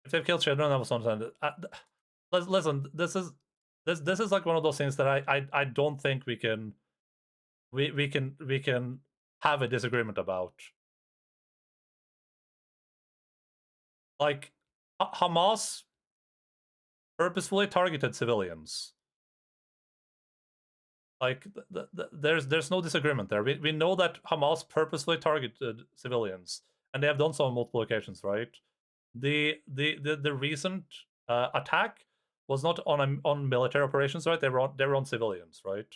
If they've killed children, that was something. Listen, this is like one of those things that I don't think we can have a disagreement about. Like, Hamas purposefully targeted civilians. Like, there's no disagreement there. We know that Hamas purposefully targeted civilians, and they have done so on multiple occasions, right? The recent attack was not on military operations, right? They were on civilians, right?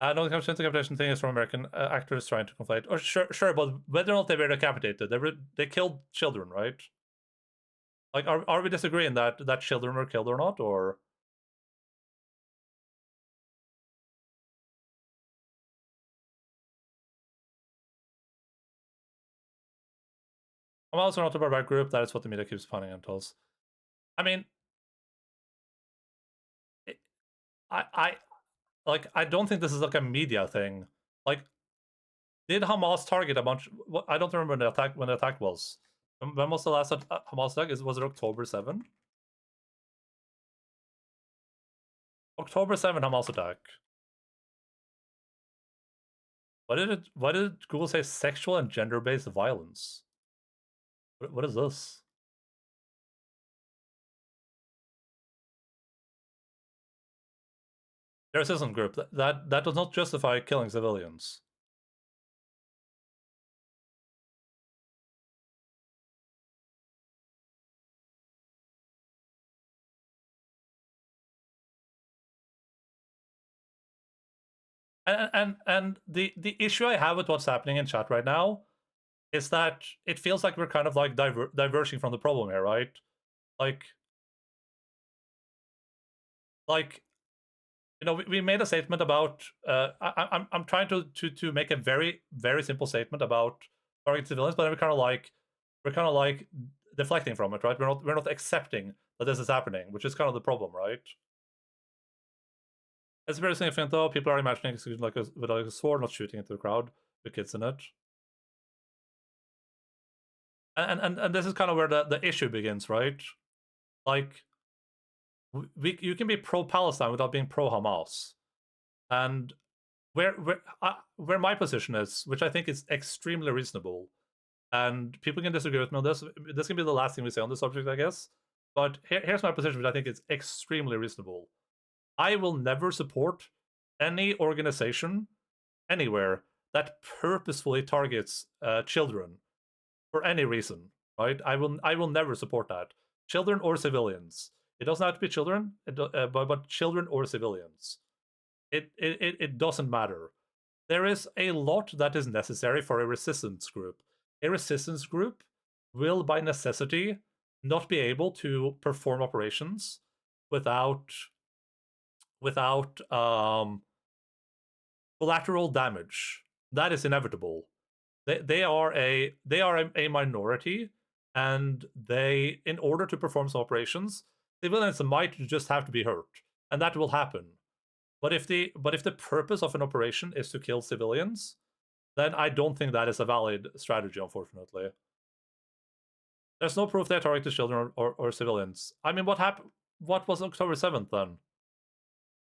No, the decapitation thing is from American actors trying to conflate. Oh, sure, but whether or not they were decapitated, they killed children, right? Like, are we disagreeing that children were killed or not, or? I'm also not a barbaric group. That is what the media keeps pointing at us. I mean, I I don't think this is like a media thing. Like, did Hamas target a bunch? I don't remember when the attack was. When was the last Hamas attack? Was it October 7? October 7 Hamas attack. Why did Google say sexual and gender-based violence? What is this? They're a citizen group. That does not justify killing civilians. And the issue I have with what's happening in chat right now is that it feels like we're kind of like diverging from the problem here, right? Like, you know, we made a statement about. I'm trying to make a very simple statement about targeted civilians, but then we're kind of like deflecting from it, right? We're not accepting that this is happening, which is kind of the problem, right? It's very significant though. People are imagining execution like with like a sword, not shooting into the crowd with kids in it. And this is kind of where the issue begins, right? Like, you can be pro-Palestine without being pro-Hamas, and where my position is, which I think is extremely reasonable, and people can disagree with me on this. This can be the last thing we say on this subject, I guess. But here's my position, which I think is extremely reasonable. I will never support any organization anywhere that purposefully targets children for any reason. Right? I will never support that. Children or civilians. It doesn't have to be children, but children or civilians. It doesn't matter. There is a lot that is necessary for a resistance group. A resistance group will, by necessity, not be able to perform operations without collateral damage. That is inevitable. They are a minority, and they, in order to perform some operations, civilians might just have to be hurt, and that will happen. But if the purpose of an operation is to kill civilians, then I don't think that is a valid strategy, unfortunately. There's no proof they targeted children or civilians. I mean, what happened? What was October 7th then?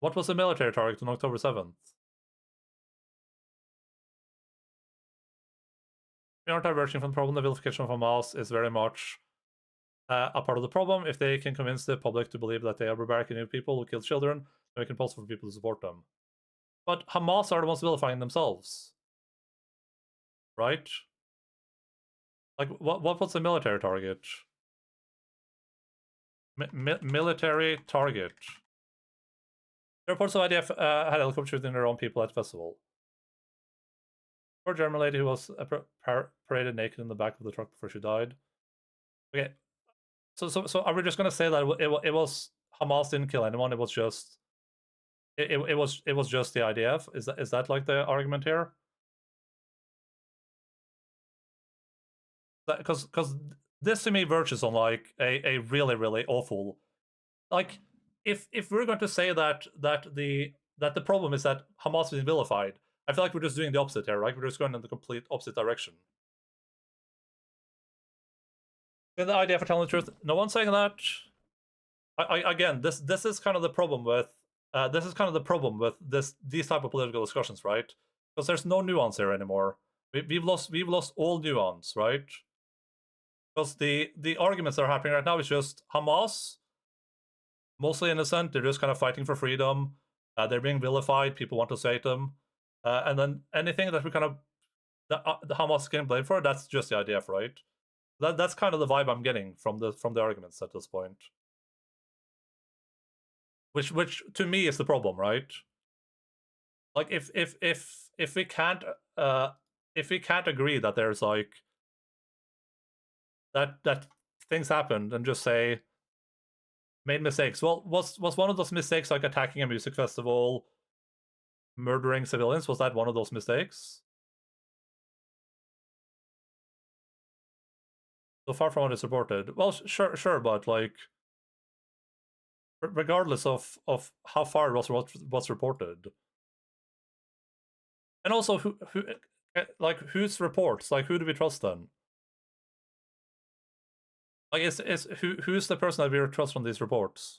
What was the military target on October 7th? We aren't diverging from the problem. The vilification of Hamas is very much a part of the problem. If they can convince the public to believe that they are barbaric and people who kill children, then we can possible for people to support them. But Hamas are the ones vilifying themselves, right? Like, what was the military target? Military target. The reports of IDF had helicopters shooting their own people at festival. Poor German lady who was paraded naked in the back of the truck before she died. Okay, so are we just gonna say that it was Hamas didn't kill anyone? It was just it was just the IDF. Is that like the argument here? Because this to me verges on like a really awful, like, if we're going to say that the problem is that Hamas is vilified, I feel like we're just doing the opposite here, right? We're just going in the complete opposite direction. The idea for telling the truth. No one's saying that. Again, this is kind of the problem with these type of political discussions, right? Because there's no nuance here anymore. We've lost all nuance, right? Because the arguments that are happening right now is just Hamas, mostly innocent. They're just kind of fighting for freedom. They're being vilified. People want to say them, and then anything that we kind of the Hamas is getting blamed for, that's just the IDF, right? That's kind of the vibe I'm getting from the arguments at this point. Which to me is the problem, right? Like if we can't agree that there's like that things happened and just say made mistakes. Well, was one of those mistakes like attacking a music festival, murdering civilians? Was that one of those mistakes? So far from what is reported. Well, sure, but like regardless of how far it was what's reported. And also, who like whose reports? Like, who do we trust then? Like, is who's the person that we trust from these reports?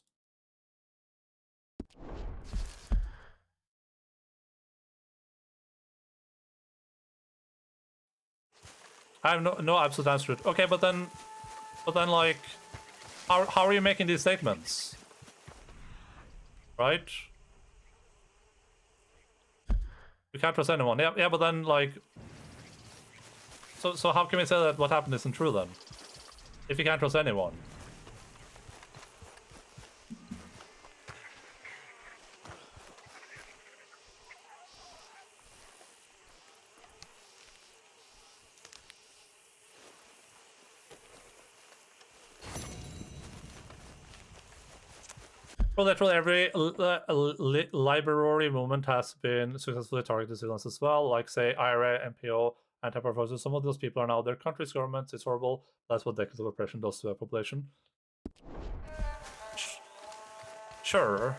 I have no absolute answer to it. Okay, but then like, how are you making these statements? Right? You can't trust anyone. Yeah, but then like, so how can we say that what happened isn't true then? If you can't trust anyone. Well, literally every library movement has been successfully targeted civilians as well, like say IRA, NPO, anti-professors. Some of those people are now their country's governments. It's horrible. That's what decades of oppression does to a population. Sure.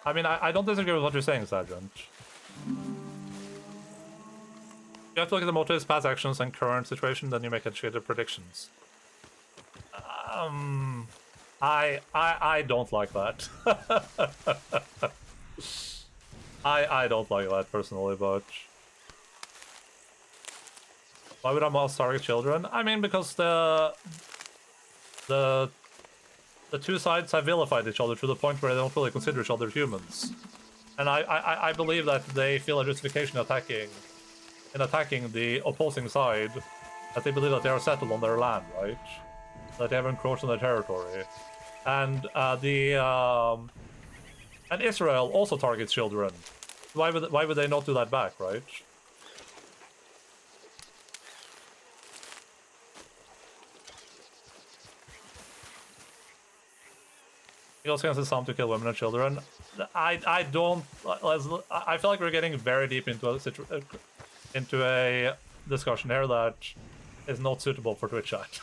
I mean, I don't disagree with what you're saying, Sergeant. You have to look at the motives, past actions, and current situation, then you make educated predictions. I don't like that. I don't like that personally, but why would Hamas target children? I mean, because the two sides have vilified each other to the point where they don't really consider each other humans, and I believe that they feel a justification in attacking the opposing side, that they believe that they are settled on their land, right? That they have encroached on their territory. And and Israel also targets children. Why would they not do that back, right? He also uses some to kill women and children. I don't. I feel like we're getting very deep into a discussion here that is not suitable for Twitch chat.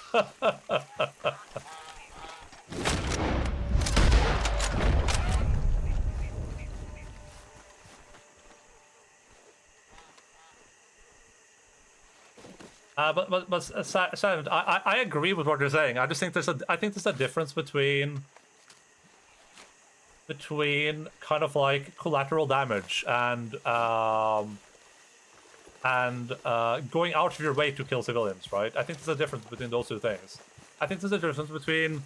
But Silent, I agree with what you're saying. I just think there's a difference between kind of like collateral damage and going out of your way to kill civilians, right? I think there's a difference between those two things. I think there's a difference between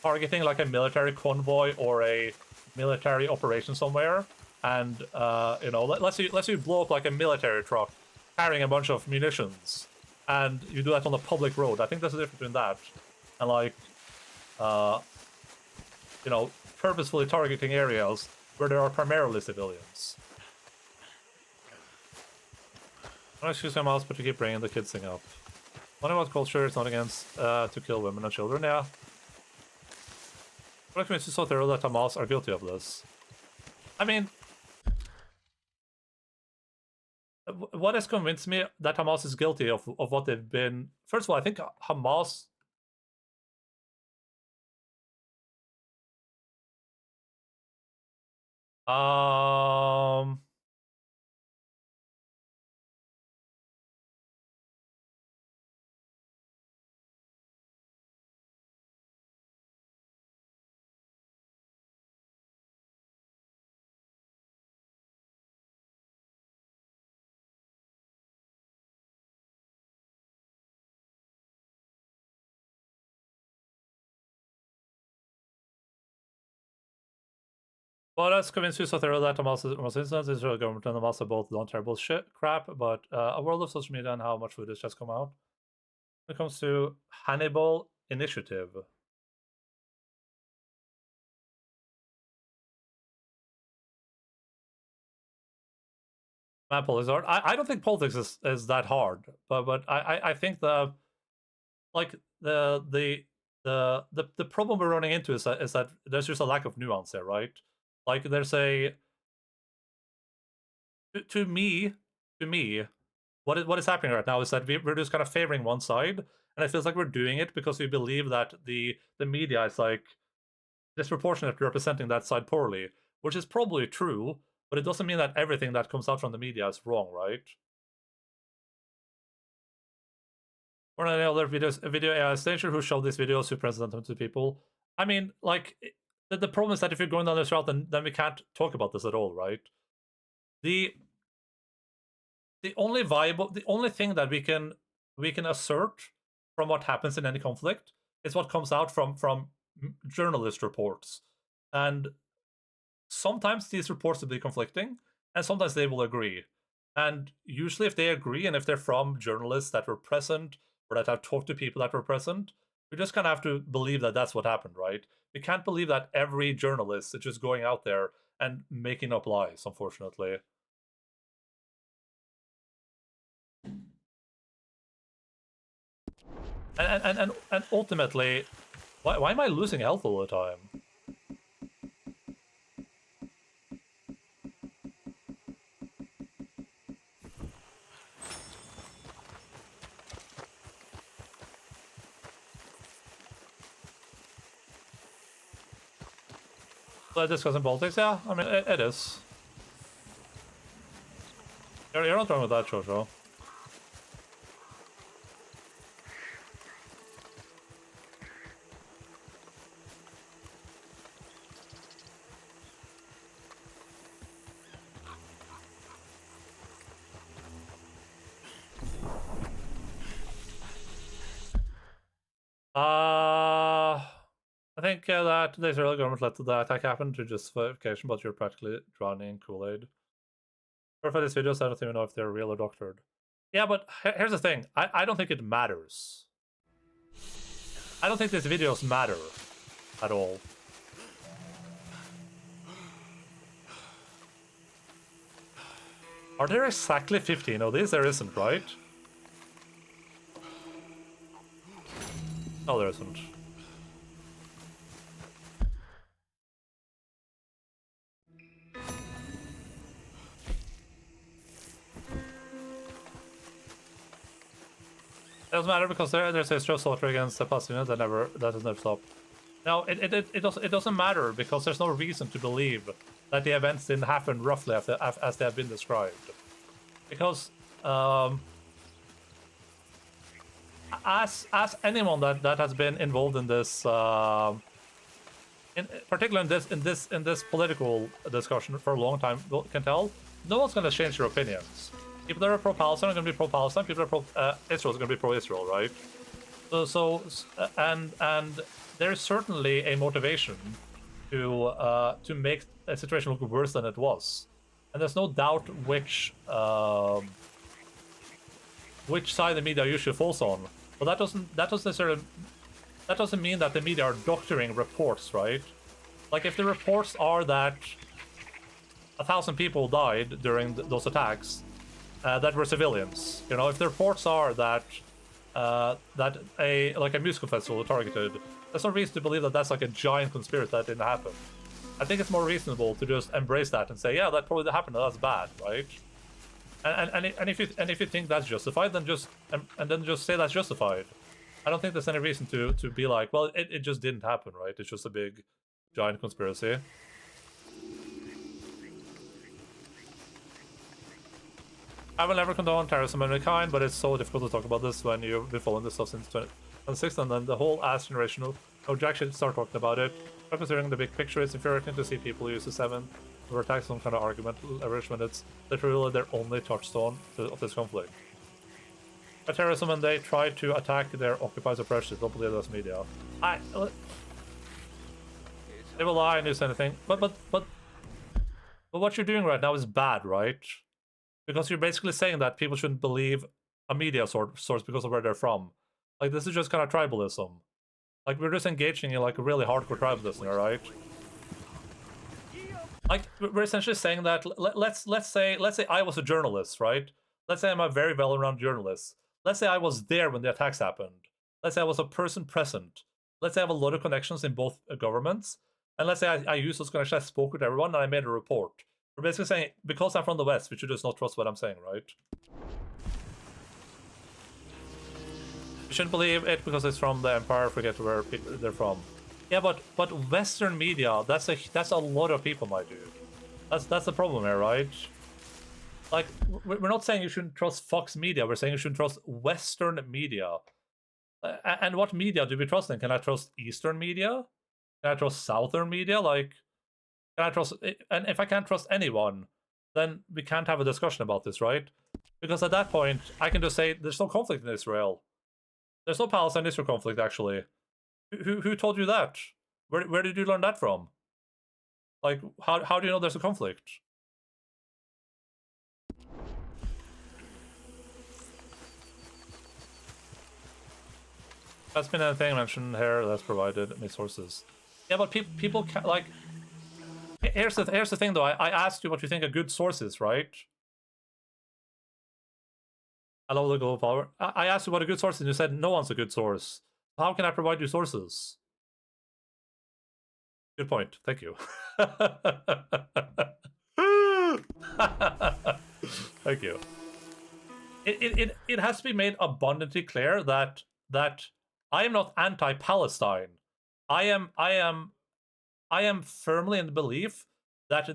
targeting like a military convoy or a military operation somewhere, and you know, let's you blow up like a military truck carrying a bunch of munitions, and you do that on a public road. I think there's a difference between that and like you know, purposefully targeting areas where there are primarily civilians. I don't excuse my mouse, but you keep bringing the kids thing up. One about culture is not against to kill women and children, yeah. What makes you so thorough that Hamas are guilty of this? I mean, what has convinced me that Hamas is guilty of what they've been? First of all, I think Hamas. Well, that's convinced you so thoroughly that most instances, Israel government and Hamas have both done terrible shit crap, but a world of social media and how much footage just come out. When it comes to Hannibal Initiative. Politics hard. I don't think politics is that hard, but I think the like the problem we're running into is that there's just a lack of nuance there, right? Like there's a to me what is happening right now is that we're just kind of favoring one side, and it feels like we're doing it because we believe that the media is like disproportionately representing that side poorly, which is probably true, but it doesn't mean that everything that comes out from the media is wrong, right? Or any other videos, a video AI stager who showed these videos who present them to people. I mean, like, the problem is that if you're going down this route, then we can't talk about this at all, right? The only thing that we can assert from what happens in any conflict is what comes out from journalist reports, and sometimes these reports will be conflicting, and sometimes they will agree. And usually, if they agree, and if they're from journalists that were present or that have talked to people that were present, we just kind of have to believe that that's what happened, right? We can't believe that every journalist is just going out there and making up lies, unfortunately. And ultimately, why am I losing health all the time? Discussing politics, yeah. I mean, it is. You're not wrong with that, Jojo. I think that the Israeli government let the attack happen to justification, but you're practically drowning in Kool-Aid. For these videos, I don't even know if they're real or doctored. Yeah, but here's the thing. I don't think it matters. I don't think these videos matter at all. Are there exactly 15 of these? There isn't, right? No, there isn't. It doesn't matter because there's a stress slaughter against the Palestinians that has never stopped. No, it doesn't matter because there's no reason to believe that the events didn't happen roughly as they have been described. Because as anyone that has been involved in this, in particular in this political discussion for a long time, can tell, no one's going to change their opinions. People that are pro-Palestine are going to be pro-Palestine. People that are pro-Israel are going to be pro-Israel, right? And there's certainly a motivation to make a situation look worse than it was, and there's no doubt which side the media usually falls on. But that doesn't mean that the media are doctoring reports, right? Like if the reports are that 1,000 people died during those attacks, that were civilians. You know, if the reports are that that a musical festival targeted, there's no reason to believe that that's like a giant conspiracy that didn't happen. I think it's more reasonable to just embrace that and say, yeah, that probably happened. That's bad, right? And if you think that's justified, then just say that's justified. I don't think there's any reason to be like, well, it just didn't happen, right? It's just a big, giant conspiracy. I will never condone terrorism of any kind, but it's so difficult to talk about this when you've been following this stuff since 2006, and then the whole ass generation will jack shit start talking about it. But considering the big picture, it's infuriating to see people use the 7 or attack some kind of argument leverage when it's literally their only touchstone of this conflict. By terrorism, when they try to attack their occupiers or oppressors, don't believe those media. They will lie and use anything, but But what you're doing right now is bad, right? Because you're basically saying that people shouldn't believe a media source because of where they're from. Like, this is just kind of tribalism. Like, we're just engaging in like a really hardcore tribalism, right? Like, we're essentially saying that let's say I was a journalist, right? Let's say I'm a very well-renowned journalist. Let's say I was there when the attacks happened. Let's say I was a person present. Let's say I have a lot of connections in both governments. And let's say I use those connections, I spoke with everyone, and I made a report. We're basically saying, because I'm from the West, we should just not trust what I'm saying, right? You shouldn't believe it because it's from the Empire, forget where they're from. Yeah, but Western media, that's a lot of people, my dude. That's the problem here, right? Like, we're not saying you shouldn't trust Fox Media. We're saying you shouldn't trust Western media. And what media do we trust in? Can I trust Eastern media? Can I trust Southern media? Like, can I trust? And if I can't trust anyone, then we can't have a discussion about this, right? Because at that point, I can just say there's no conflict in Israel. There's no Palestine-Israel conflict, actually. Who told you that? Where did you learn that from? Like, how do you know there's a conflict? That's been anything mentioned here that's provided me sources. Yeah, but people can, like. Here's the thing, though. I asked you what you think a good source is, right? I love the global power. I asked you what a good source is, and you said no one's a good source. How can I provide you sources? Good point. Thank you. Thank you. It has to be made abundantly clear that I am not anti-Palestine. I am firmly in the belief that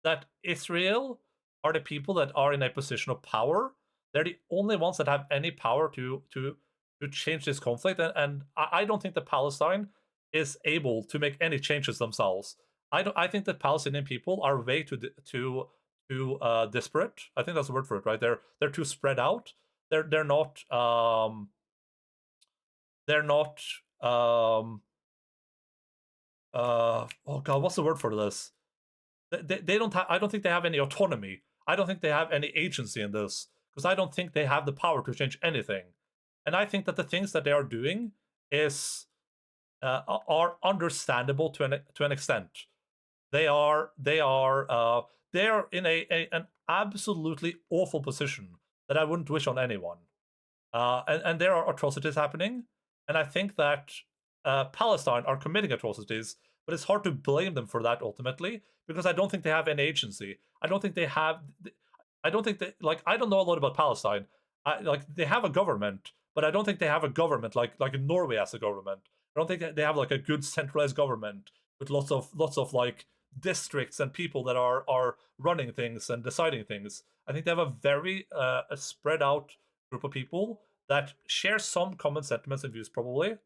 that Israel are the people that are in a position of power. They're the only ones that have any power to change this conflict, and I don't think that Palestine is able to make any changes themselves. I think that Palestinian people are way too disparate. I think that's the word for it, right? They're too spread out. They're not they're not oh god, what's the word for this? They don't have. I don't think they have any autonomy. I don't think they have any agency in this because I don't think they have the power to change anything. And I think that the things that they are doing are understandable to an extent. They are in an absolutely awful position that I wouldn't wish on anyone. And there are atrocities happening, and I think that Palestine are committing atrocities, but it's hard to blame them for that ultimately because I don't think they have any agency. I don't think they have. I don't think they like. I don't know a lot about Palestine. Like they have a government, but I don't think they have a government like Norway has a government. I don't think they have like a good centralized government with lots of like districts and people that are running things and deciding things. I think they have a very spread out group of people that share some common sentiments and views probably,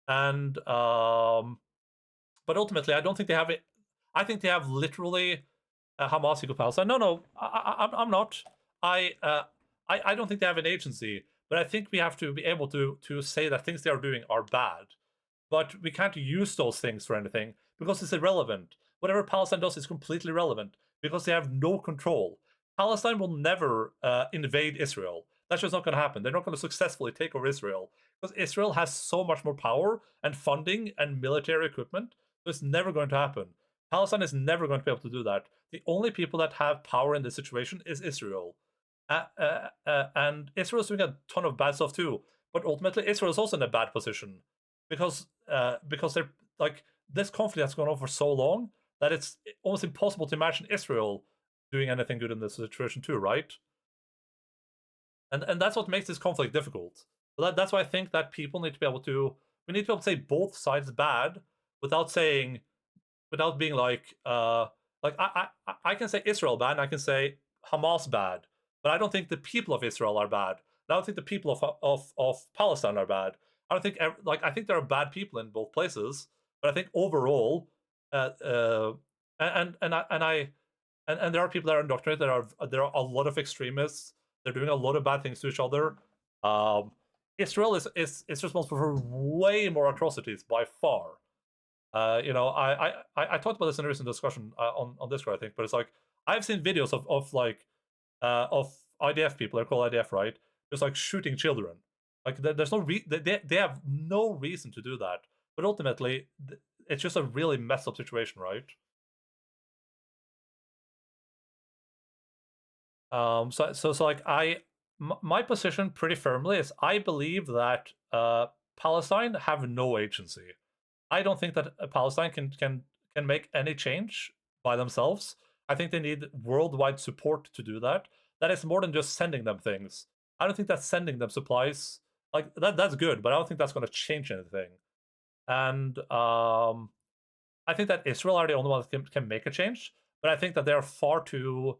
and but ultimately I don't think they have it. I think they have literally Hamas equal Palestine. No, I'm not. I don't think they have an agency, but I think we have to be able to say that things they are doing are bad, but we can't use those things for anything because it's irrelevant. Whatever Palestine does is completely irrelevant because they have no control. Palestine will never invade Israel. That's just not going to happen. They're not going to successfully take over Israel because Israel has so much more power and funding and military equipment. So it's never going to happen. Palestine is never going to be able to do that. The only people that have power in this situation is Israel. And Israel is doing a ton of bad stuff too. But ultimately, Israel is also in a bad position because they're like this conflict has gone on for so long that it's almost impossible to imagine Israel doing anything good in this situation too, right? And that's what makes this conflict difficult. But that's why I think that people need to be able to we need to be able to say both sides bad without being like I can say Israel bad and I can say Hamas bad, but I don't think the people of Israel are bad. I don't think the people of Palestine are bad. I don't think I think there are bad people in both places, but I think overall, and there are people that are indoctrinated. There are a lot of extremists. They're doing a lot of bad things to each other. Israel is responsible for way more atrocities by far. You know, I talked about this in a recent discussion on Discord, I think, but it's like I've seen videos of IDF people, they're called IDF, right? Just like shooting children. Like there's no they have no reason to do that, but ultimately it's just a really messed up situation, right? So like my position pretty firmly is I believe that Palestine have no agency. I don't think that Palestine can make any change by themselves. I think they need worldwide support to do that. That is more than just sending them things. I don't think that sending them supplies like that's good, but I don't think that's going to change anything. And I think that Israel are the only ones that can make a change. But I think that they are far too.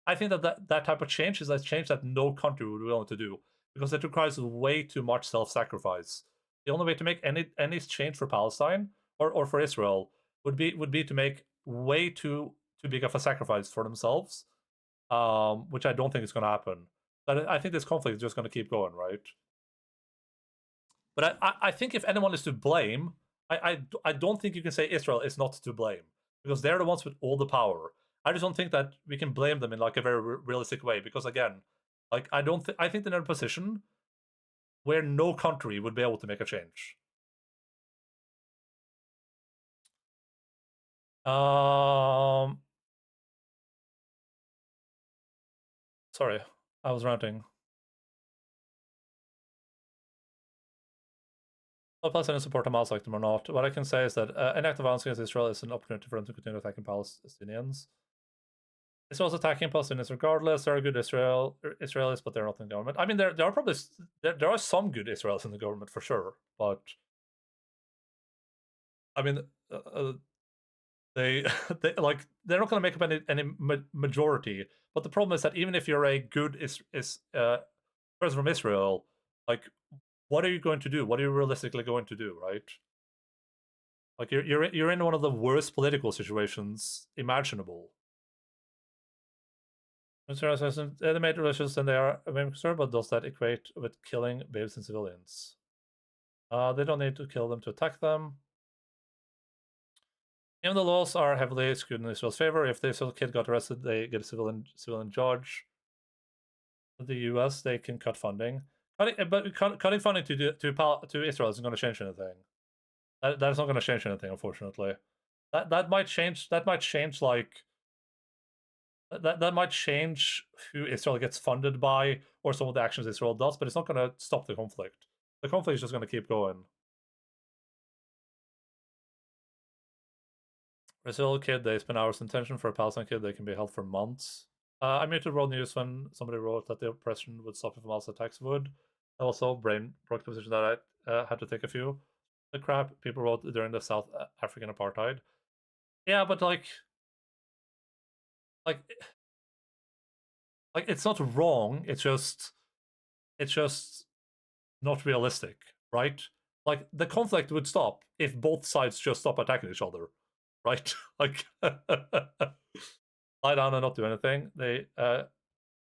I think that type of change is a change that no country would be willing to do because it requires way too much self-sacrifice. The only way to make any change for Palestine or for Israel would be to make way too big of a sacrifice for themselves, which I don't think is going to happen. But I think this conflict is just going to keep going, right? But I think if anyone is to blame, I don't think you can say Israel is not to blame because they're the ones with all the power. I just don't think that we can blame them in like a very realistic way because again, like I think they're in a position where no country would be able to make a change. Sorry, I was ranting. Palestinians support Hamas like them or not. What I can say is that an act of violence against Israel is an opportunity for them to continue attacking Palestinians. Israel's attacking Palestinians regardless. There are good Israelis, but they're not in the government. I mean, there are probably there are some good Israelis in the government for sure, but I mean, they like they're not going to make up any majority. But the problem is that even if you're a good person from Israel, like, what are you going to do? What are you realistically going to do, right? Like you're in one of the worst political situations imaginable. They made relations and they are very concerned, but does that equate with killing babies and civilians? They don't need to kill them to attack them. Even the laws are heavily skewed in Israel's favor. If the Israel kid got arrested, they get a civilian judge. In the U.S., they can cut funding, but cutting funding to Israel isn't going to change anything. That is not going to change anything, unfortunately. That might change. That might change like. That might change who Israel gets funded by or some of the actions Israel does, but it's not going to stop the conflict. The conflict is just going to keep going. Israel kid, they spend hours in detention. For a Palestine kid, they can be held for months. I muted world news when somebody wrote that the oppression would stop if Hamas attacks would. Also, brain broke the position that I had to take a few. The crap people wrote during the South African apartheid. Yeah, but like it's not wrong. It's just not realistic, right? Like the conflict would stop if both sides just stop attacking each other, right? Like lie down and not do anything. They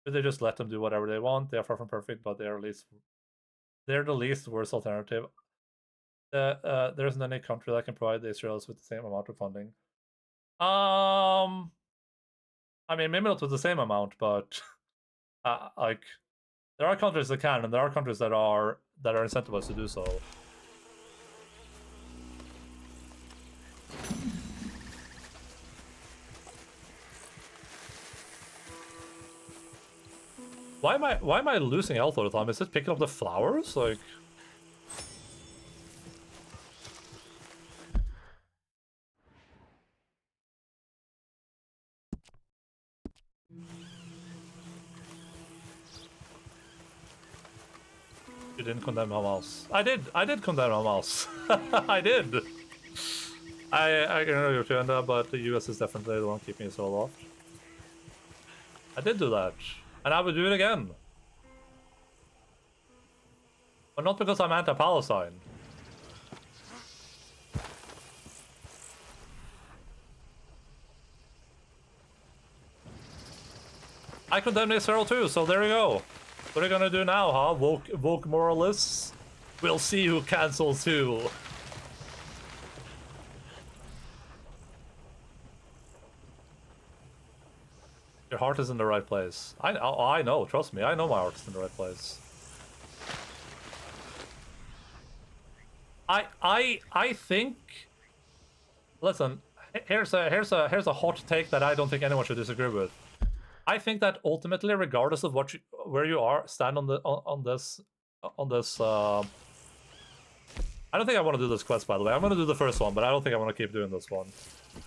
just let them do whatever they want. They are far from perfect, but they're the least worst alternative. There isn't any country that can provide the Israelis with the same amount of funding. I mean, maybe not with the same amount, but like there are countries that can, and there are countries that are incentivized to do so. Why am I losing health all the time? Is it picking up the flowers? Like. You didn't condemn Hamas. I did condemn Hamas. I did. I know your agenda, but the US is definitely the one keeping us all off. I did do that. And I would do it again. But not because I'm anti-Palestine. I condemn Israel too, so there you go. What are you gonna do now, huh? Woke moralists? We'll see who cancels who. Your heart is in the right place. I know, trust me, I know my heart is in the right place. I think. Listen, here's a hot take that I don't think anyone should disagree with. I think that ultimately, regardless of where you are, stand on this. I don't think I want to do this quest, by the way. I'm going to do the first one, but I don't think I want to keep doing this one.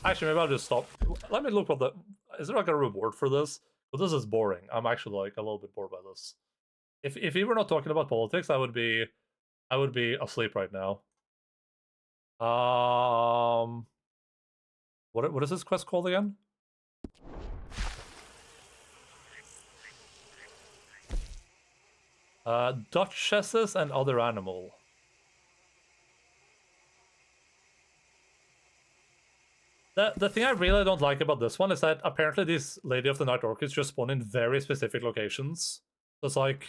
Actually, maybe I'll just stop. Let me look what the... Is there like a reward for this? But this is boring. I'm actually like a little bit bored by this. If we were not talking about politics, I would be asleep right now. What is this quest called again? Duchesses and other animal. The thing I really don't like about this one is that apparently these Lady of the Night Orchids just spawn in very specific locations. So it's like,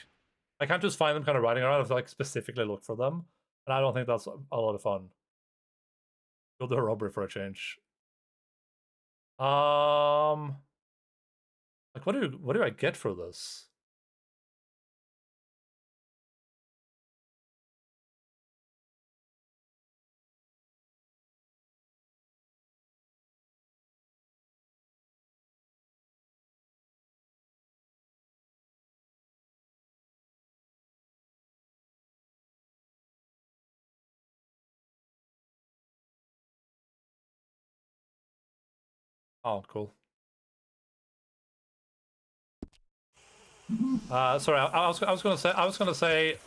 I can't just find them kind of riding around. I have to like specifically look for them. And I don't think that's a lot of fun. Go do a robbery for a change. Like what do I get for this? Oh, cool. Sorry, I was gonna say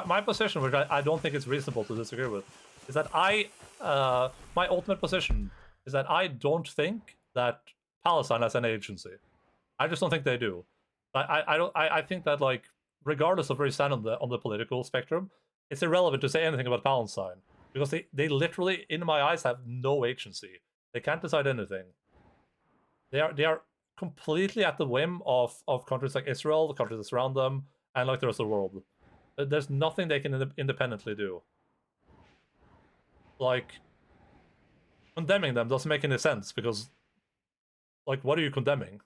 my position, which I don't think it's reasonable to disagree with, is that my ultimate position is that I don't think that Palestine has any agency. I just don't think they do. I think that, like, regardless of where you stand on the political spectrum, it's irrelevant to say anything about Palestine because they literally, in my eyes, have no agency. They can't decide anything. They are completely at the whim of countries like Israel, the countries that surround them, and like the rest of the world. There's nothing they can independently do. Like, condemning them doesn't make any sense because, like, what are you condemning?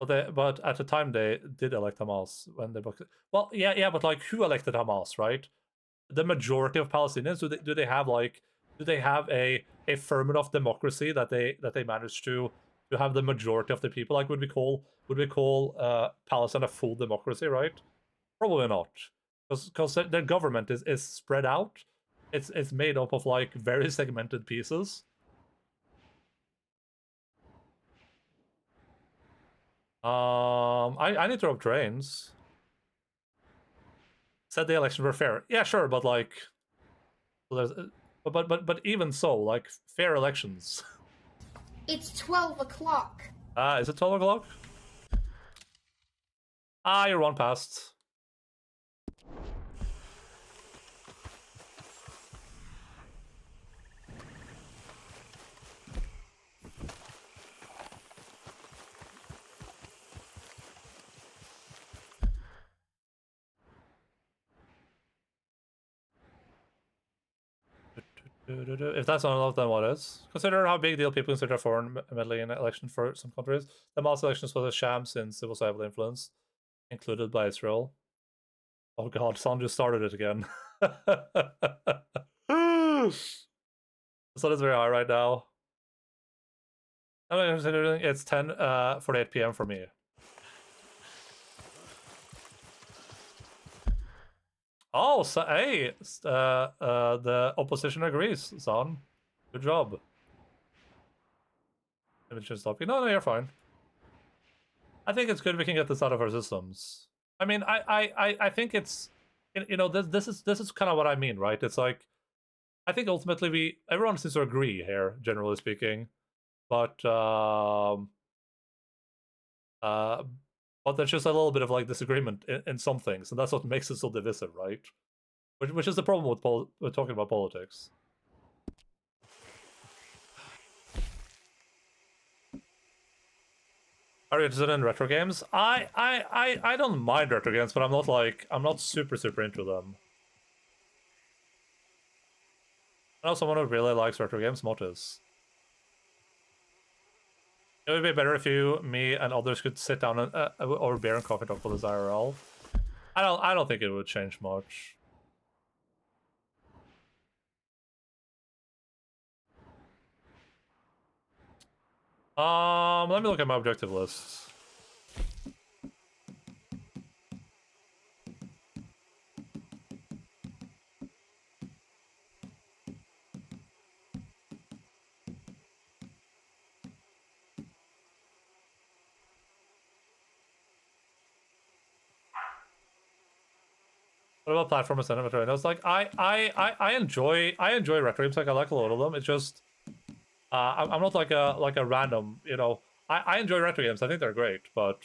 But at the time they did elect Hamas when they booked it. Well, yeah, but like, who elected Hamas, right? The majority of Palestinians, do they have like, do they have a firm enough democracy that they manage to have the majority of the people? Like, would we call Palestine a full democracy, right? Probably not, because their government is spread out. It's made up of like very segmented pieces. I need to rob trains. Said the elections were fair. Yeah, sure, but like, there's, but even so, like, fair elections. It's 12 o'clock. Is it 12 o'clock? You're one past. If that's not enough, then what is? Consider how big deal people consider foreign meddling in election for some countries. The mass elections was a sham since it was heavily influenced, included by Israel. Oh god, Son just started it again. The sun is very high right now. I mean, considering it's 10:48 p.m. for me. Oh, so hey, the opposition agrees, Son. Good job. Let me just stop you. No, you're fine. I think it's good we can get this out of our systems. I mean, I think it's, you know, this is kind of what I mean, right? It's like, I think ultimately everyone seems to agree here, generally speaking, but there's just a little bit of like disagreement in some things, and that's what makes it so divisive, right? Which is the problem with talking about politics. Are you interested in retro games? I don't mind retro games, but I'm not super into them. I know someone who really likes retro games, Motis. It would be better if you, me, and others could sit down and, over beer and coffee talk for this IRL. I don't think it would change much. Let me look at my objective list. What about platformers and inventory? And I was like, I enjoy retro games. Like I like a lot of them. It's just, I'm not like a random, you know. I enjoy retro games. I think they're great, but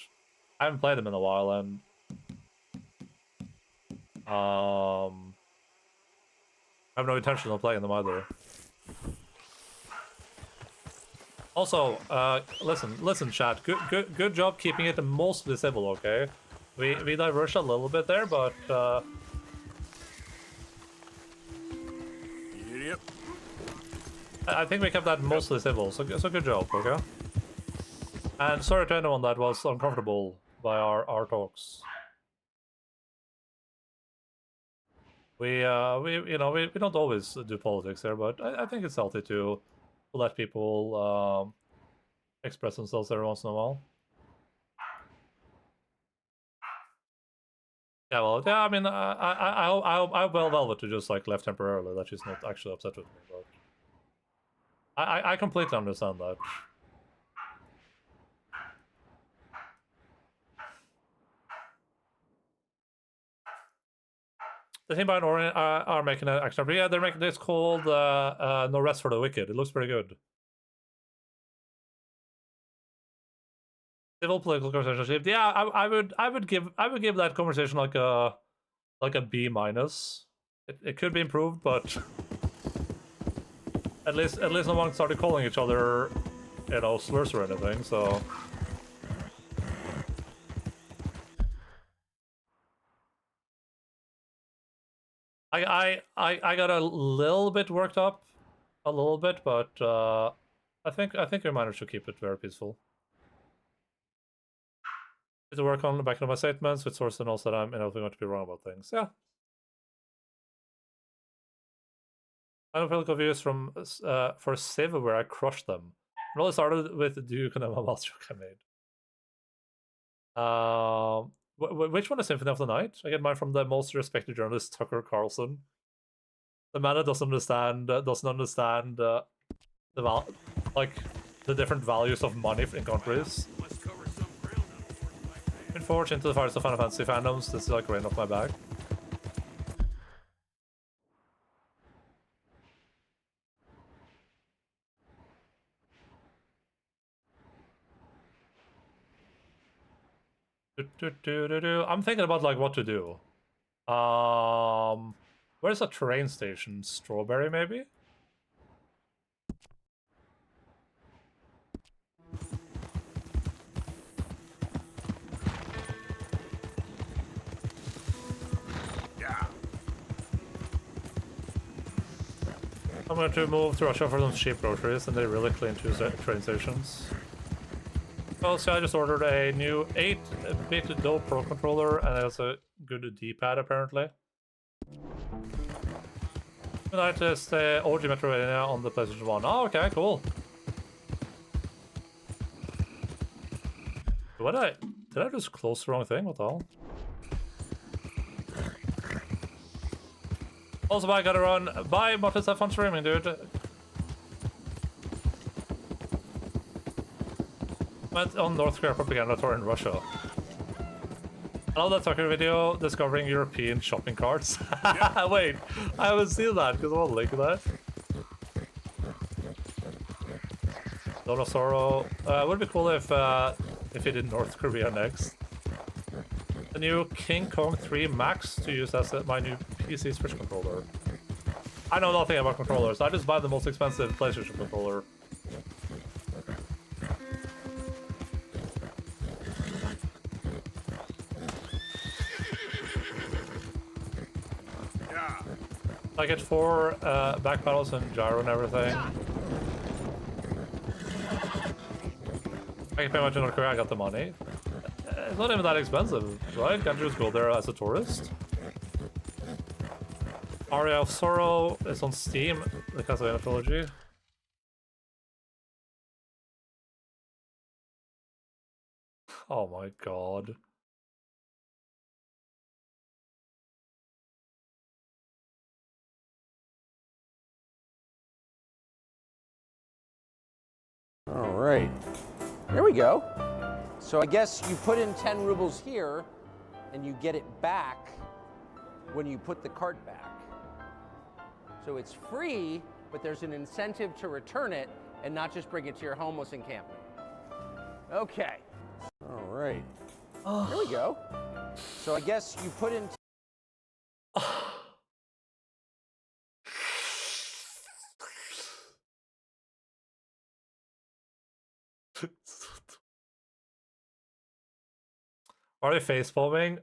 I haven't played them in a while, and I have no intention of playing them either. Also, listen, chat. Good job keeping it mostly civil. Okay, we diverged a little bit there, but. Yep. I think we kept that mostly civil, so good job, okay? And sorry to anyone that was uncomfortable by our talks. We don't always do politics there, but I think it's healthy to let people express themselves every once in a while. Yeah, well, yeah. I mean, I well Velvet to just like left temporarily. That she's not actually upset with me, but I completely understand that. The team by Orion are making an action. Yeah, they're making this called No Rest for the Wicked. It looks pretty good. Civil political conversation. Yeah, I would give that conversation like a B minus. It could be improved, but at least no one started calling each other, you know, slurs or anything. So. I got a little bit worked up, a little bit, but I think we managed to keep it very peaceful. To work on backing up my statements with source and also that I'm going to be wrong about things. Yeah. I don't feel confused from for Civ where I crushed them. It all started with Duke and a mouse joke I made. Which one is Symphony of the Night? I get mine from the most respected journalist Tucker Carlson. The man that doesn't understand the different values of money in countries. Been forged into the fires of Final Fantasy fandoms. This is like rain off my back. I'm thinking about like what to do. Where's a train station? Strawberry, maybe? Yeah. I'm going to move to Russia for some cheap groceries, and they really clean two train stations. Also, I just ordered a new 8-bit Dole Pro controller, and it has a good D-pad apparently. And I test OG Metroidvania on the PlayStation 1. Oh, okay, cool. Did I just close the wrong thing? What the hell? Also, bye, gotta run. Bye, Martin, have fun streaming, dude. Went on North Korea propaganda tour in Russia. I love that Tucker video discovering European shopping carts. Yeah. Wait, I haven't seen that because I want to link that. Lord of Sorrow. Would be cool if he did North Korea next. The new King Kong 3 Max to use as my new PC Switch controller. I know nothing about controllers. I just buy the most expensive PlayStation controller. I get 4 back pedals and gyro and everything. I can pay much in North Korea, I got the money. It's not even that expensive, right? Can't you just go there as a tourist? Aria of Sorrow is on Steam, the Castlevania trilogy. Oh my god. All right, there we go. So I guess you put in 10 rubles here and you get it back when you put the cart back. So it's free, but there's an incentive to return it and not just bring it to your homeless encampment. Okay. All right. Here we go. So I guess you put in... Are they facepalming?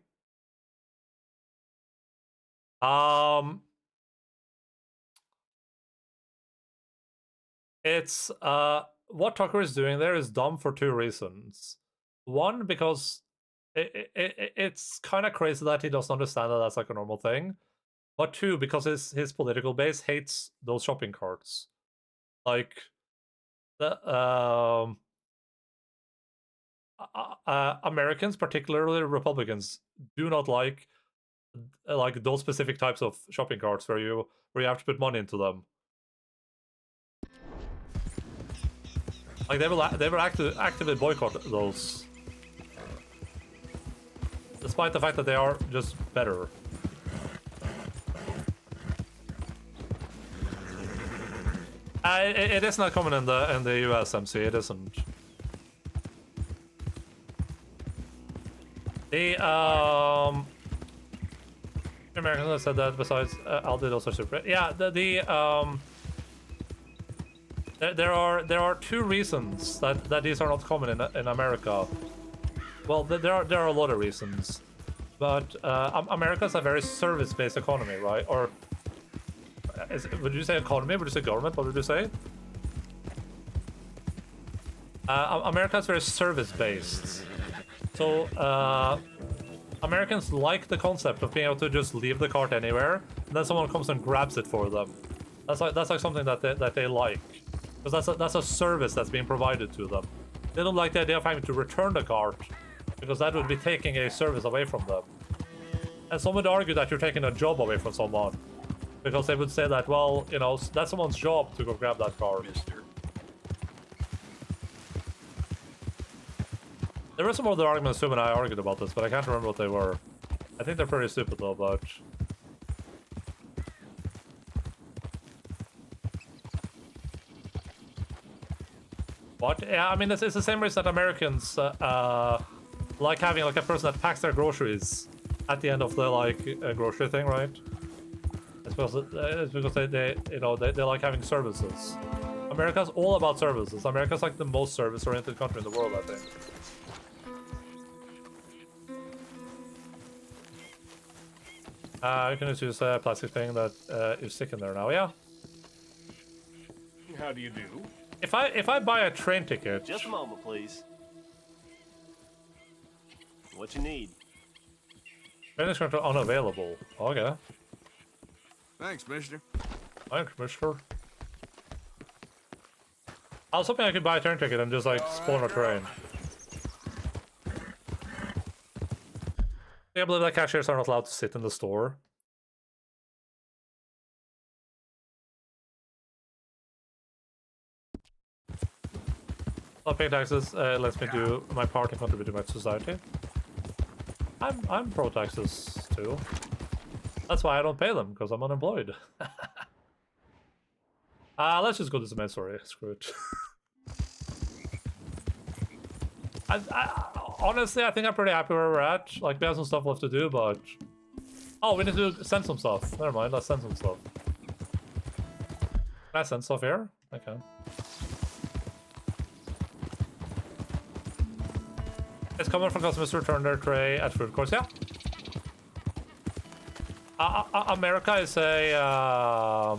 It's what Tucker is doing there is dumb for two reasons. One, because it's kind of crazy that he doesn't understand that that's like a normal thing. But two, because his political base hates those shopping carts. Like the Americans, particularly Republicans, do not like those specific types of shopping carts where you have to put money into them. Like they will actively boycott those, despite the fact that they are just better. It is not common in the US, MC. It isn't. The Americans have said that. Besides, Aldi also super. Yeah, there are two reasons that these are not common in America. Well, there are a lot of reasons, but America's a very service-based economy, right? Or would you say economy? Would you say government? What would you say? America is very service-based, so Americans like the concept of being able to just leave the cart anywhere, and then someone comes and grabs it for them. That's like something that they like, because that's a service that's being provided to them. They don't like the idea of having to return the cart, because that would be taking a service away from them. And some would argue that you're taking a job away from someone, because they would say that, well, you know, that's someone's job to go grab that cart. There were some other arguments too when I argued about this, but I can't remember what they were. I think they're pretty stupid though, but... What? Yeah, I mean, it's the same reason that Americans like having like a person that packs their groceries at the end of the grocery thing, right? It's because they you know they like having services. America's all about services. America's like the most service-oriented country in the world, I think. You can just use a plastic thing that is sticking there now. Yeah. How do you do? If I buy a train ticket. Just a moment, please. What you need? Train is currently unavailable. Okay. Thanks, mister. Thanks, mister. I was hoping I could buy a train ticket and just like spawn a train. I believe that cashiers are not allowed to sit in the store. Not paying taxes lets me do my part and contribute to my society. I'm pro taxes too. That's why I don't pay them, because I'm unemployed. Let's just go to the main story. Screw it. Honestly, I think I'm pretty happy where we're at. Like, we have some stuff left to do, but... Oh, we need to send some stuff. Never mind, let's send some stuff. Can I send stuff here? I can. It's common for customers to return their tray at food courts, yeah. America is a...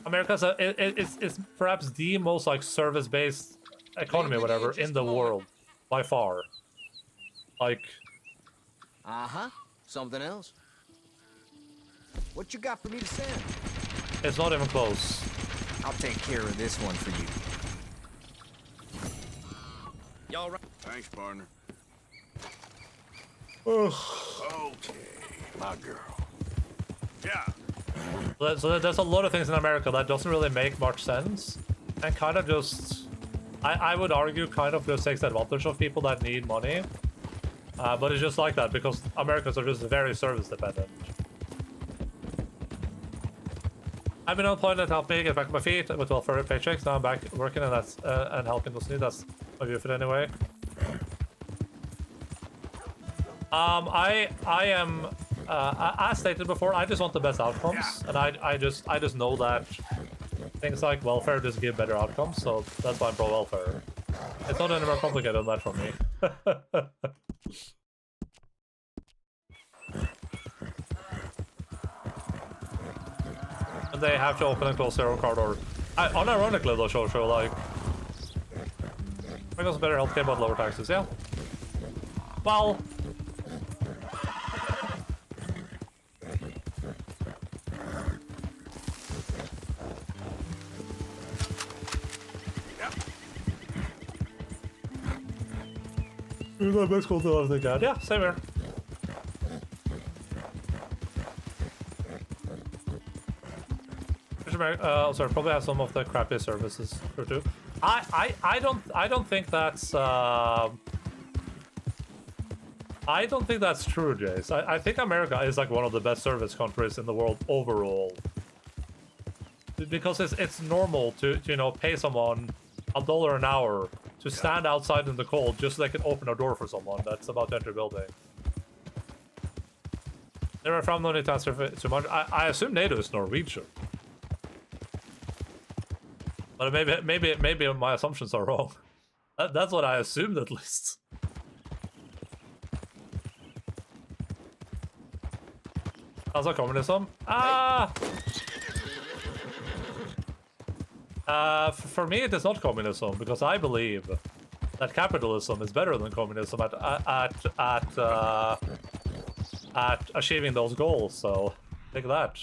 America is perhaps the most, like, service-based economy, or whatever, in the world by far. Like, Uh-huh. Something else? What you got for me to send? it's not even close. I'll take care of this one for you. Y'all right? Thanks, partner. Ugh. Okay, my girl. Yeah. So there's a lot of things in America that doesn't really make much sense, and kind of just, I would argue, kind of just takes advantage of people that need money. But it's just like that because Americans are just very service dependent. I've been unemployed and helped me get back on my feet with welfare paychecks. Now I'm back working and that's and helping those needs. That's my view of it anyway. I am, as stated before, I just want the best outcomes, and I just know that things like welfare just give better outcomes, so that's why I'm pro welfare. It's not any more complicated than that for me. And they have to open and close their own car door. Unironically, they'll show like, bring us better healthcare but lower taxes. Yeah. Well. The best cool thing they got. Yeah, same here. Sorry, probably have some of the crappy services or too. I don't think that's I don't think that's true, Jace. I think America is like one of the best service countries in the world overall. Because it's normal to you know pay someone $1 an hour to stand outside in the cold just so they can open a door for someone that's about to enter a building. Never found no need to answer too much. I assume NATO is Norwegian. But maybe my assumptions are wrong. That's what I assumed at least. How's that communism? For me, it is not communism because I believe that capitalism is better than communism at achieving those goals. So take that.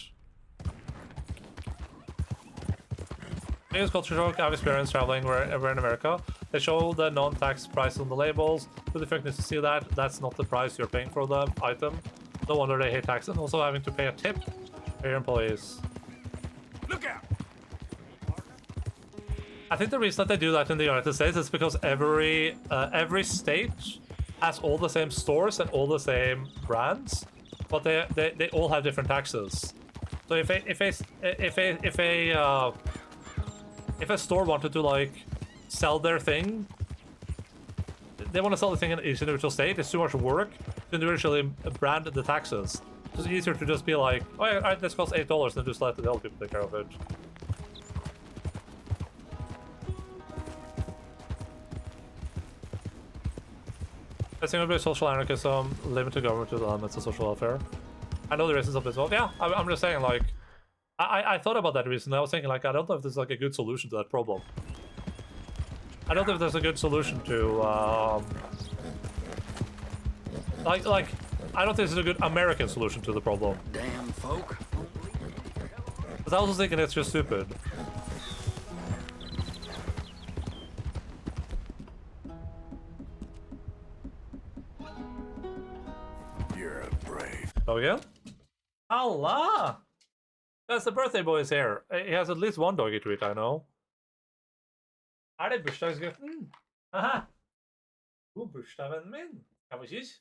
Biggest culture shock I've experienced traveling wherever in America. They show the non-tax price on the labels. To the fact to see that that's not the price you're paying for the item. No wonder they hate tax and also having to pay a tip for your employees. Look out! I think the reason that they do that in the United States is because every state has all the same stores and all the same brands, but they all have different taxes. So if a store wanted to like sell their thing, they want to sell the thing in each individual state. It's too much work to individually brand the taxes. It's easier to just be like, oh yeah, alright, this costs $8, and just let the other people take care of it. I think it would be social anarchism, limit to government to the limits of social welfare. I know there is some as well. Yeah, I'm just saying, like, I thought about that recently. I was thinking, like, I don't know if there's like a good solution to that problem. I don't know if there's a good solution to, like, I don't think there's a good American solution to the problem. Damn folk. Because I was thinking it's just stupid. You're a brave. Oh yeah? Allah! That's the birthday boy is here. He has at least one doggy treat, I know. Er det bursdagsgutten? Haha! God bursdag, vennen min. Kan vi kysse?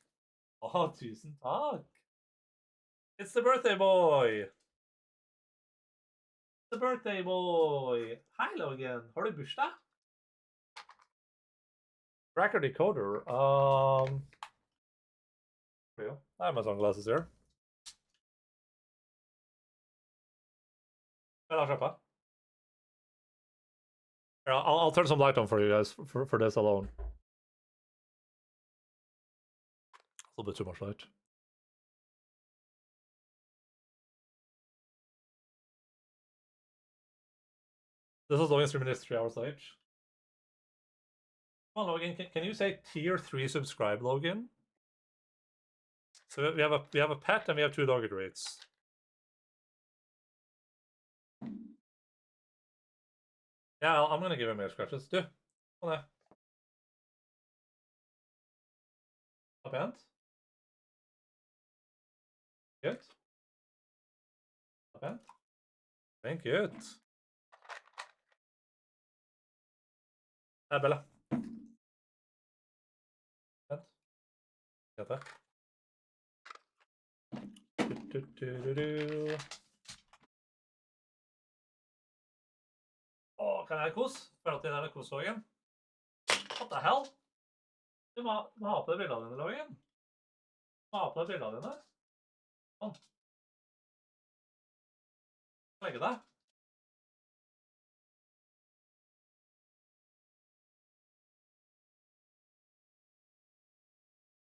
Å, tusen takk. It's the birthday boy! The birthday boy! Hei, Logan. Har du bursdag? Cracker decoder. Yeah, I have my sunglasses here. I'll turn some light on for you guys for this alone. A little bit too much light. This is only 3 minutes, 3 hours late. Come on, Logan. Can you say tier 3 subscribe, Logan? So we have a pet and we have 2 doggy rates. Yeah, I'm gonna give him a scratches. Du, kom ned. Ta pent. Good. Ta pent. Thank you. Her, Bella. Pent. Get det. Åh, kan jeg kos? Føler at det der er kos-dagen. What the hell? Du må ha på deg brillene dine, Logan. Du må ha på deg brillene dine. Sånn. Legge deg.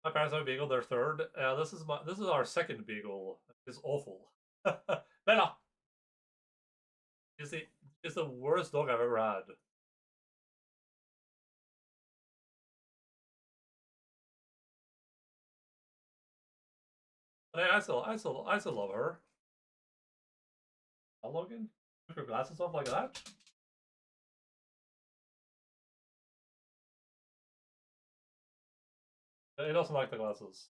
My parents have a beagle, they're third. This is our second beagle. It's awful. Bella! She's the worst dog I've ever had. But I still love her. Oh, Logan? Took her glasses off like that? He doesn't like the glasses.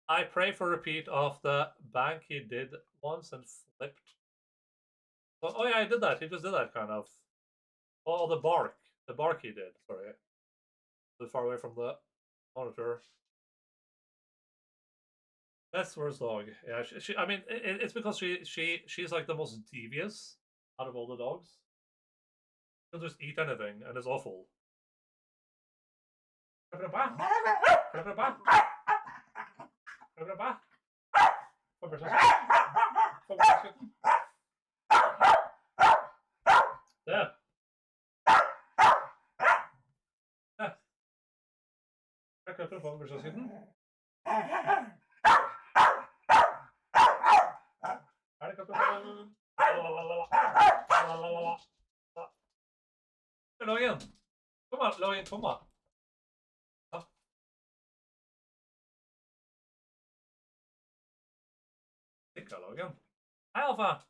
I pray for repeat of the bank he did once and flipped. Oh yeah, he did that. He just did that kind of. Oh, the bark. The bark he did. Sorry. Too far away from the monitor. That's worst dog. Yeah, I mean, it's because she's like the most devious out of all the dogs. She'll just eat anything, and it's awful. Yeah. Logan, kom on, Logan, kom on. Sticka, Logan. Alpha!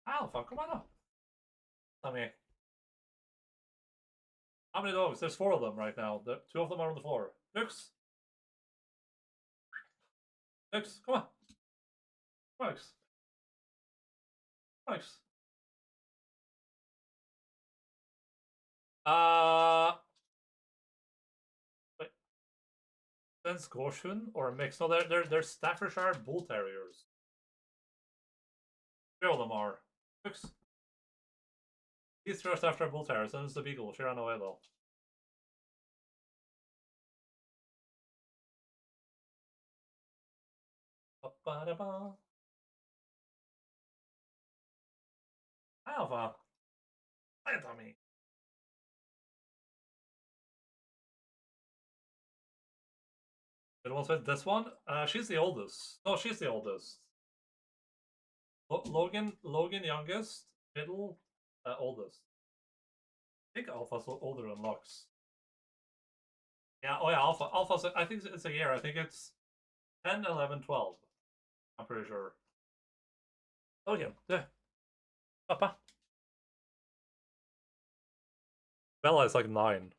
Alpha, come on up. Tell me. How many dogs? There's 4 of them right now. 2 of them are on the floor. Lux! Lux, come on. Lux. Lux. Wait. Then Scorpion or a mix? No, they're Staffordshire Bull Terriers. 3 of them are. Lux. These 3 are Staffordshire Bull Terriers, and it's the Beagle. She ran away though. Alpha. Plant on me. It was with this one. She's the oldest. No, she's the oldest. Logan youngest, middle, oldest. I think Alpha's older than Lux. Yeah, oh yeah, Alpha's, I think it's a year. I think it's 10, 11, 12. I'm pretty sure. Logan, yeah. Papa. Bella is like 9.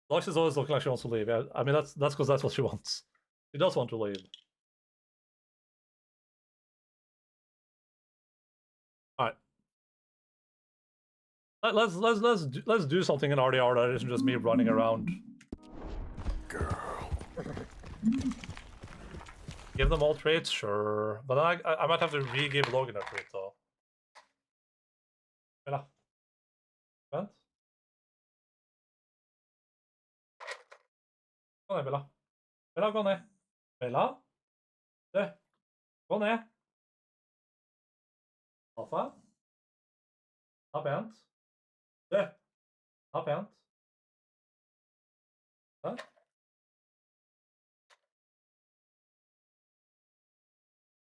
Lux is always looking like she wants to leave. Yeah, I mean that's because that's what she wants. She does want to leave. All right. Let's do something in RDR that isn't just me running around. Girl. Give them all traits, sure, but I might have to re-give Logan a trait though. Bella. Vent. Gå ned, Bella. Bella, gå ned. Bella? Du, gå ned. Alfa? Ta pent. Du, ta pent. Hæ?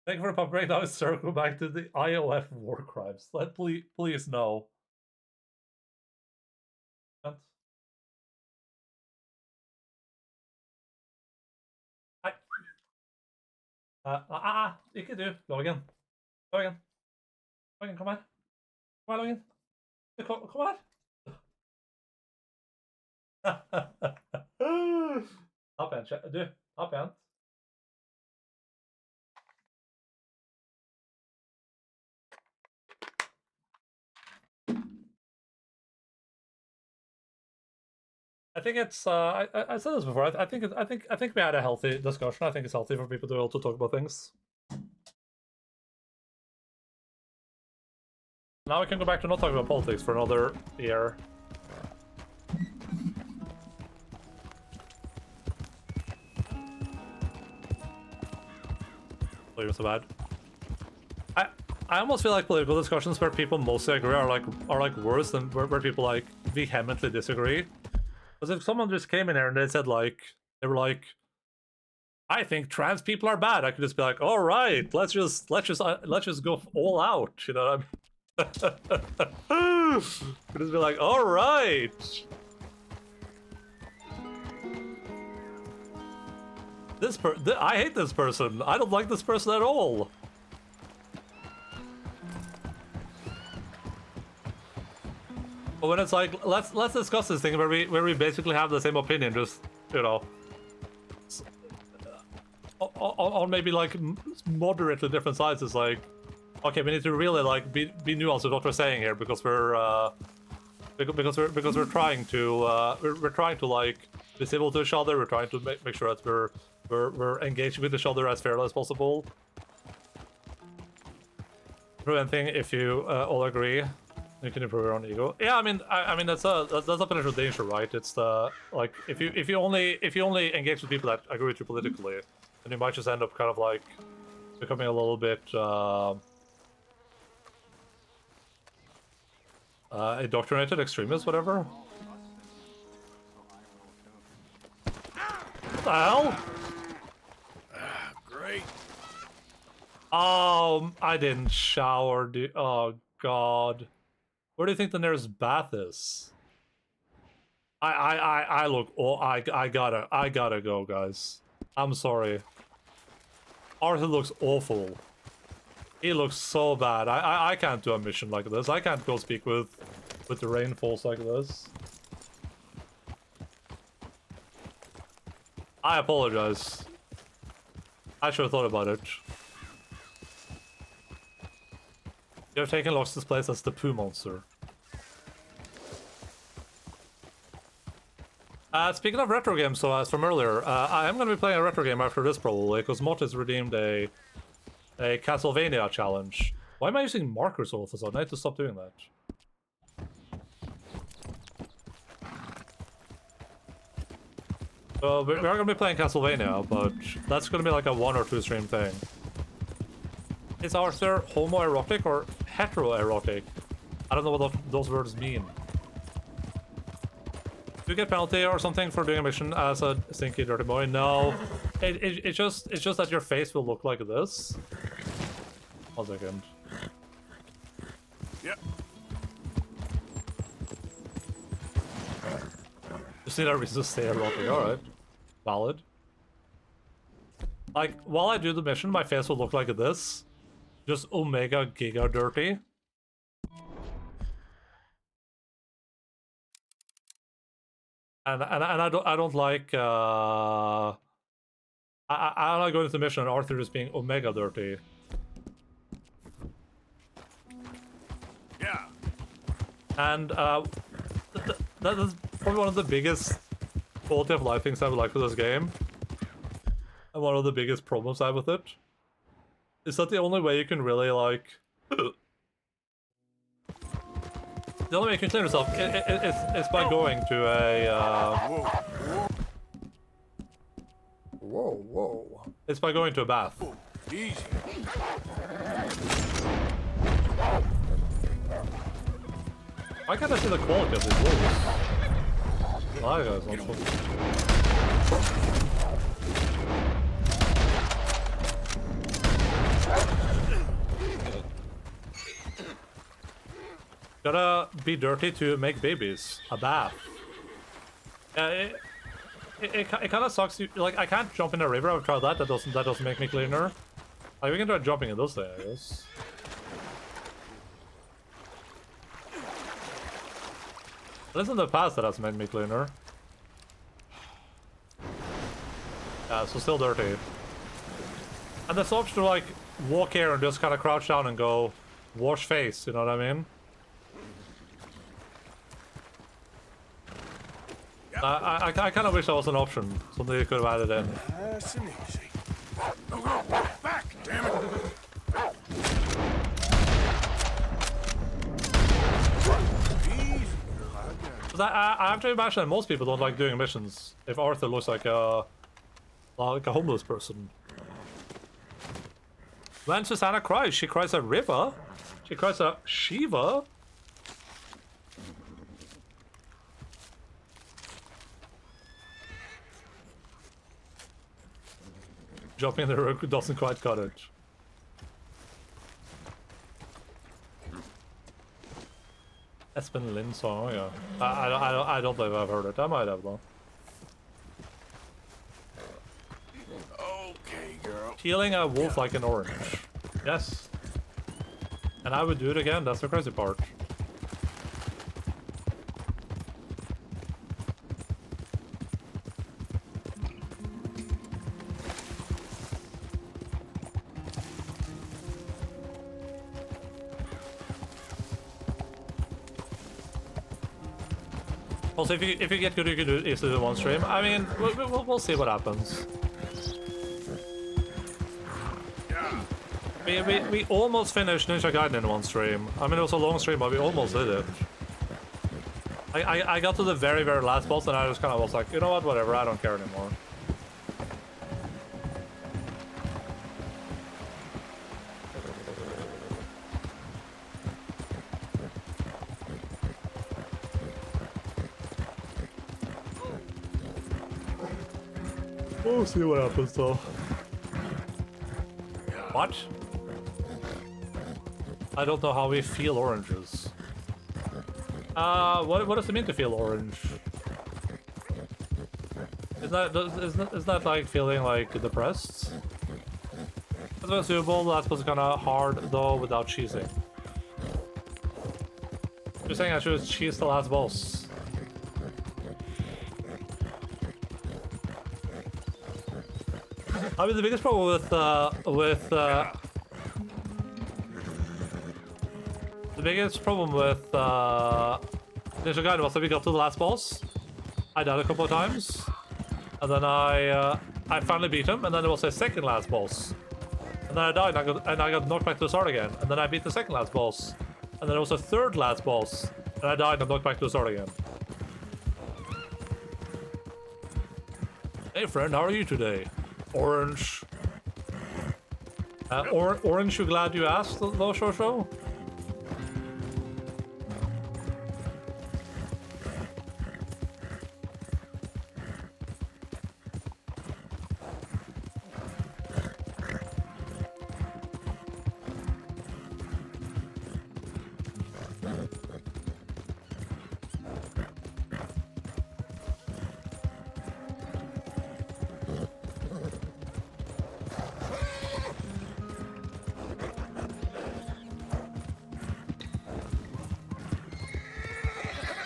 Thank you for the pop break. Now it's circle back to the IOF war crimes. Please no. Ikke du. Login. Login. Login, kom her. Kom her, Login. Kom her. Opp igjen. Du, opp igjen. I think it's. I said this before. I think we had a healthy discussion. I think it's healthy for people to also talk about things. Now we can go back to not talking about politics for another year. Not even so bad. I almost feel like political discussions where people mostly agree are like worse than where people like vehemently disagree. Because if someone just came in here and they said they were like, I think trans people are bad, I could just be like, all right, let's just go all out, you know what I mean? Could just be like, all right. I hate this person. I don't like this person at all. But when it's like, let's discuss this thing where we basically have the same opinion, just, you know, on maybe like moderately different sides. It's like, okay, we need to really like be nuanced with what we're saying here because we're trying to we're trying to like be civil to each other. We're trying to make sure that we're engaged with each other as fairly as possible. Prove anything if you all agree. You can improve your own ego. Yeah, I mean that's a potential danger, right? It's the like if you only engage with people that agree with you politically, then you might just end up kind of like becoming a little bit indoctrinated extremist, whatever. What the hell? Great. I didn't shower, dude. Oh god. Where do you think the nearest bath is? I look. Oh, I gotta go, guys. I'm sorry. Arthur looks awful. He looks so bad. I can't do a mission like this. I can't go speak with the rainfalls like this. I apologize. I should have thought about it. You have taken Lox's place as the poo monster. Speaking of retro games, so as from earlier, I am going to be playing a retro game after this probably, because Mott has redeemed a Castlevania challenge. Why am I using markers all of a sudden? I need to stop doing that. So we are going to be playing Castlevania, but that's going to be like a 1 or 2 stream thing. Is Arthur homoerotic or heteroerotic? I don't know what those words mean. Do you get penalty or something for doing a mission as a stinky dirty boy? No. It's just that your face will look like this. 1 second. Yep. Just need a reason to stay erotic, alright. Valid. Like, while I do the mission, my face will look like this. Just omega giga dirty. And I don't like I don't like going to the mission and Arthur is being omega dirty. Yeah. And that is probably one of the biggest quality of life things I would like with this game. And one of the biggest problems I have with it. Is that the only way you can really like the only way you can clean yourself is by going to a Whoa. it's by going to a bath. Easy. Why can't I see the quality of these walls? Hi guys, what's up? Gotta be dirty to make babies. A bath. It kind of sucks. Like, I can't jump in the river. I've tried that. That doesn't make me cleaner. Like, we can try jumping in those things, I guess. But it's in the past that has made me cleaner. Yeah, so still dirty. And there's the option to, like, walk here and just kind of crouch down and go wash face, you know what I mean? I kind of wish that was an option. Something you could have added in. Nice and easy. Back, damn it! Easy, girl, I got it. 'Cause I have to imagine that most people don't like doing missions if Arthur looks like a homeless person. When Susanna cries, she cries at River. She cries at Shiva. Jumping in the rook doesn't quite cut it. Espen Lind song, yeah. I don't believe I've heard it. I might have though. Okay, girl. Healing a wolf like an orange. Yes. And I would do it again, that's the crazy part. Also, if you get good, you can do it easily in one stream. I mean, we'll see what happens. We almost finished Ninja Gaiden in one stream. I mean, it was a long stream, but we almost did it. I got to the very last boss, and I just kind of was like, you know what, whatever, I don't care anymore. We'll see what happens though. What? I don't know how we feel oranges. What does it mean to feel orange? Isn't that like feeling like depressed? That's assumable. That's supposed to kind of hard though without cheesing. You're saying I should cheese the last boss. I mean, the biggest problem with the biggest problem with Ninja Gaiden was that we got to the last boss. I died a couple of times, and then I finally beat him, and then there was a second last boss, and then I died, and I got knocked back to the start again, and then I beat the second last boss, and then there was a third last boss, and I died and knocked back to the start again. Hey friend, how are you today? Orange. Orange, you glad you asked, though, Shosho?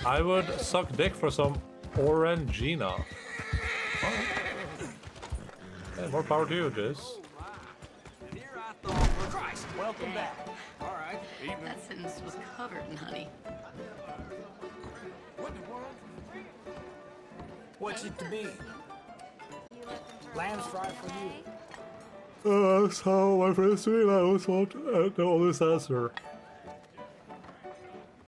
I would suck dick for some Orangina. Right. Hey, more power to you, Jizz. Welcome back. All right. That sentence was covered in honey. What's it to be? Lamb fry for you. That's how my friends do it. I always want to know this answer.